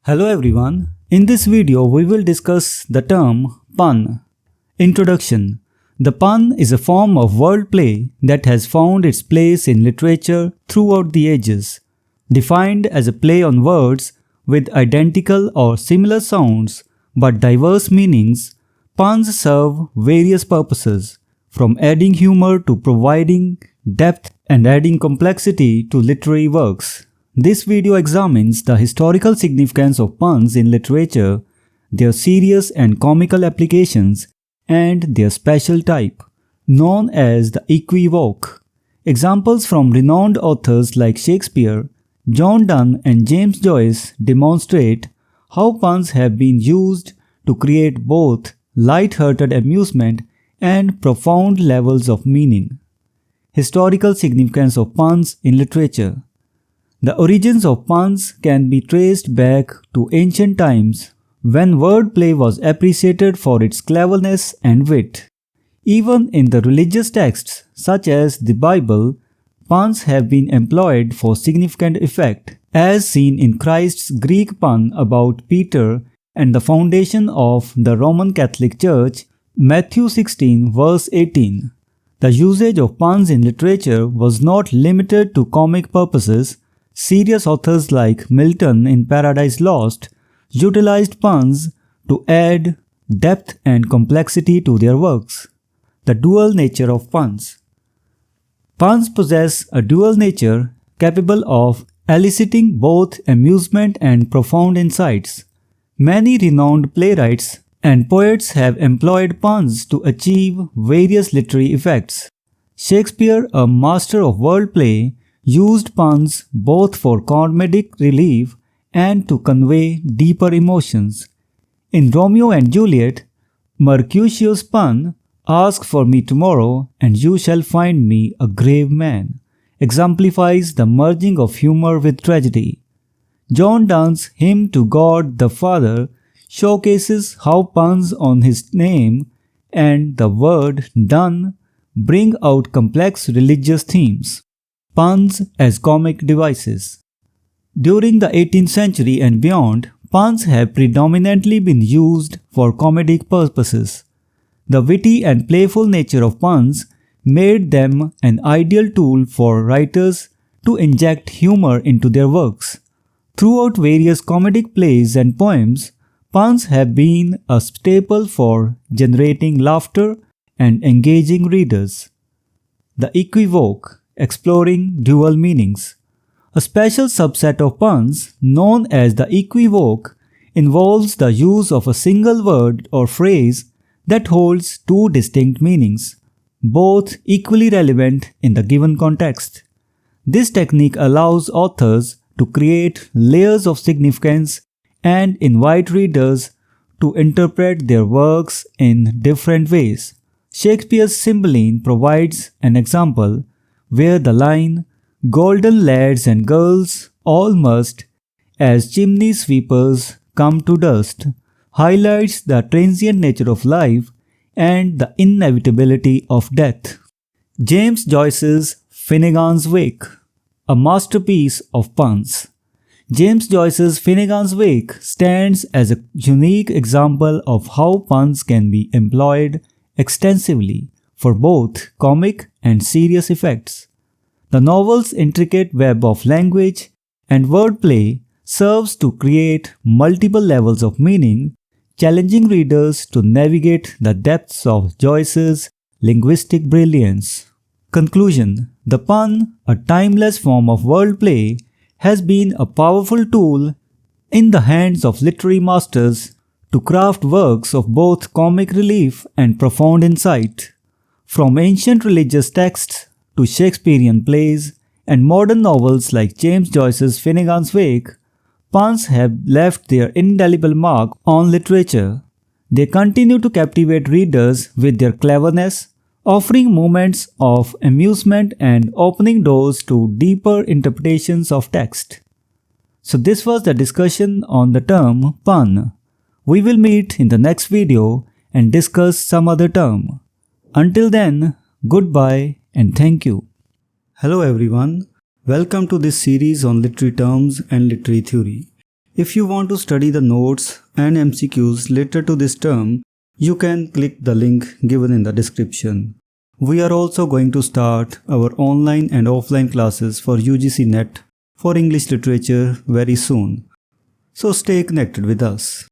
Hello everyone. In this video we will discuss the term pun. Introduction. The pun is a form of wordplay that has found its place in literature throughout the ages. Defined as a play on words with identical or similar sounds but diverse meanings, puns serve various purposes, from adding humor to providing depth and adding complexity to literary works. This video examines the historical significance of puns in literature, their serious and comical applications, and their special type, known as the equivoque. Examples from renowned authors like Shakespeare, John Donne, and James Joyce demonstrate how puns have been used to create both light-hearted amusement and profound levels of meaning. Historical significance of puns in literature. The origins of puns can be traced back to ancient times when wordplay was appreciated for its cleverness and wit. Even in the religious texts such as the Bible, puns have been employed for significant effect, as seen in Christ's Greek pun about Peter and the foundation of the Roman Catholic Church, Matthew 16 verse 18. The usage of puns in literature was not limited to comic purposes. Serious authors like Milton in Paradise Lost utilized puns to add depth and complexity to their works. The dual nature of puns. Puns possess a dual nature capable of eliciting both amusement and profound insights. Many renowned playwrights and poets have employed puns to achieve various literary effects. Shakespeare, a master of wordplay, used puns both for comedic relief and to convey deeper emotions. In Romeo and Juliet, Mercutio's pun, "Ask for me tomorrow and you shall find me a grave man," exemplifies the merging of humor with tragedy. John Donne's hymn to God the Father showcases how puns on his name and the word done bring out complex religious themes. Puns as comic devices. During the 18th century and beyond, puns have predominantly been used for comedic purposes. The witty and playful nature of puns made them an ideal tool for writers to inject humor into their works. Throughout various comedic plays and poems, puns have been a staple for generating laughter and engaging readers. The equivoque. Exploring dual meanings. A special subset of puns, known as the equivoque, involves the use of a single word or phrase that holds two distinct meanings, both equally relevant in the given context. This technique allows authors to create layers of significance and invite readers to interpret their works in different ways. Shakespeare's Cymbeline provides an example where the line, "Golden lads and girls all must, as chimney sweepers come to dust," highlights the transient nature of life and the inevitability of death. James Joyce's Finnegan's Wake, a masterpiece of puns. James Joyce's Finnegan's Wake stands as a unique example of how puns can be employed extensively for both comic and serious effects. The novel's intricate web of language and wordplay serves to create multiple levels of meaning, challenging readers to navigate the depths of Joyce's linguistic brilliance. Conclusion. The pun, a timeless form of wordplay, has been a powerful tool in the hands of literary masters to craft works of both comic relief and profound insight. From ancient religious texts to Shakespearean plays and modern novels like James Joyce's Finnegan's Wake, puns have left their indelible mark on literature. They continue to captivate readers with their cleverness, offering moments of amusement and opening doors to deeper interpretations of text. So this was the discussion on the term pun. We will meet in the next video and discuss some other term. Until then, goodbye and thank you. Hello everyone, welcome to this series on literary terms and literary theory. If you want to study the notes and MCQs related to this term, you can click the link given in the description. We are also going to start our online and offline classes for UGC NET for English literature very soon. So stay connected with us.